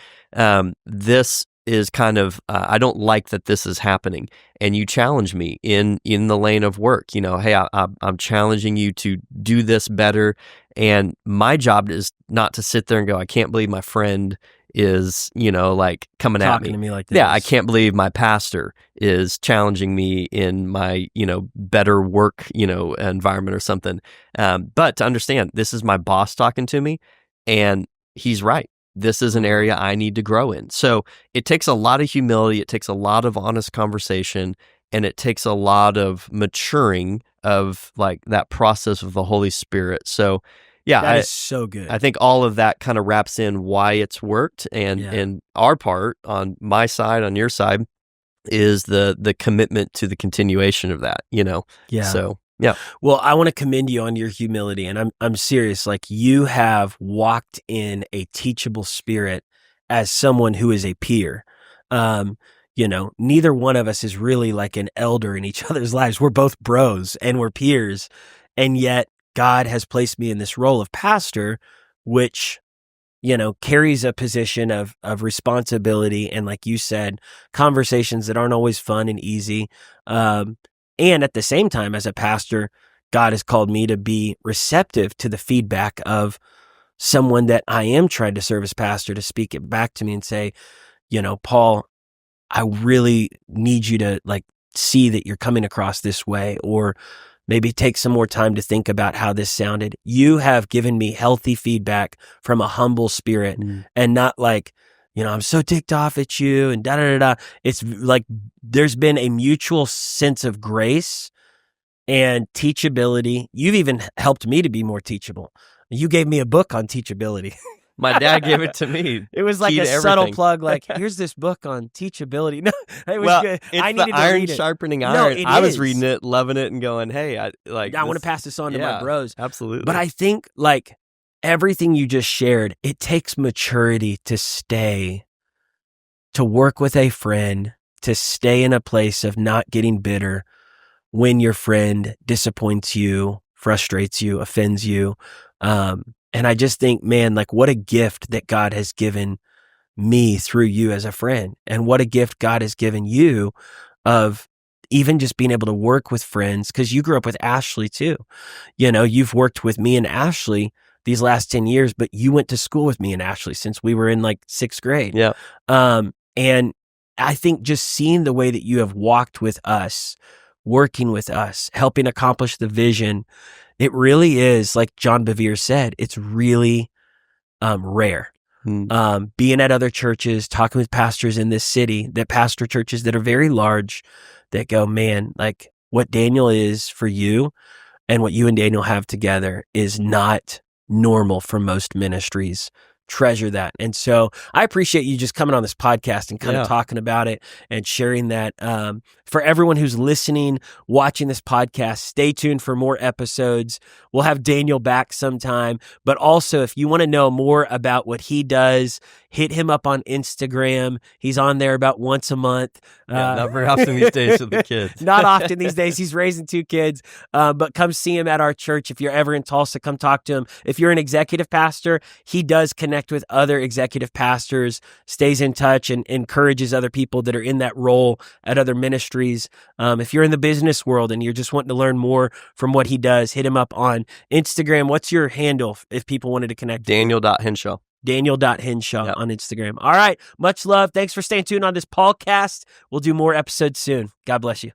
this is kind of, I don't like that this is happening. And you challenge me in the lane of work, hey, I'm challenging you to do this better. And my job is not to sit there and go, I can't believe my friend is, like coming talking at me like this. Yeah, I can't believe my pastor is challenging me in my, better work, environment or something. But to understand, this is my boss talking to me, and he's right. This is an area I need to grow in. So it takes a lot of humility. It takes a lot of honest conversation, and it takes a lot of maturing of like that process of the Holy Spirit. So yeah, that is so good. I think all of that kind of wraps in why it's worked, and our part on my side, on your side, is the commitment to the continuation of that. Yeah. So yeah. Well, I want to commend you on your humility, and I'm serious. Like, you have walked in a teachable spirit as someone who is a peer. Neither one of us is really like an elder in each other's lives. We're both bros and we're peers, and yet God has placed me in this role of pastor, which, carries a position of responsibility. And like you said, conversations that aren't always fun and easy. And at the same time, as a pastor, God has called me to be receptive to the feedback of someone that I am trying to serve as pastor, to speak it back to me and say, Paul, I really need you to like see that you're coming across this way, or maybe take some more time to think about how this sounded. You have given me healthy feedback from a humble spirit, and not like, I'm so ticked off at you and da da da da. It's like there's been a mutual sense of grace and teachability. You've even helped me to be more teachable. You gave me a book on teachability. My dad gave it to me. It was like Key a to subtle everything. plug, like, here's this book on teachability. No, it was Well, good. it's I needed the to iron read it. sharpening No, iron. it I was is. reading it, loving it, and going, hey, I want to pass this on to my bros. Absolutely. But I think like everything you just shared, it takes maturity to stay, to work with a friend, to stay in a place of not getting bitter when your friend disappoints you, frustrates you, offends you. And I just think, man, like what a gift that God has given me through you as a friend, and what a gift God has given you of even just being able to work with friends, because you grew up with Ashley too. You know, you've worked with me and Ashley these last 10 years, but you went to school with me and Ashley since we were in like 6th grade. Yeah. And I think just seeing the way that you have walked with us, working with us, helping accomplish the vision, it really is, like John Bevere said, it's really rare. Being at other churches, talking with pastors in this city that pastor churches that are very large, that go, man, like what Daniel is for you and what you and Daniel have together is not normal for most ministries. Treasure that. And so I appreciate you just coming on this podcast and kind of talking about it and sharing that. For everyone who's listening, watching this podcast, stay tuned for more episodes. We'll have Daniel back sometime. But also, if you want to know more about what he does, hit him up on Instagram. He's on there about once a month. Not very often these days with the kids. Not often these days. He's raising 2 kids. But come see him at our church. If you're ever in Tulsa, come talk to him. If you're an executive pastor, he does connect with other executive pastors, stays in touch, and encourages other people that are in that role at other ministries. If you're in the business world and you're just wanting to learn more from what he does, hit him up on Instagram. What's your handle if people wanted to connect? Daniel.Henshaw. Daniel.Henshaw on Instagram. All right. Much love. Thanks for staying tuned on this Paulcast. We'll do more episodes soon. God bless you.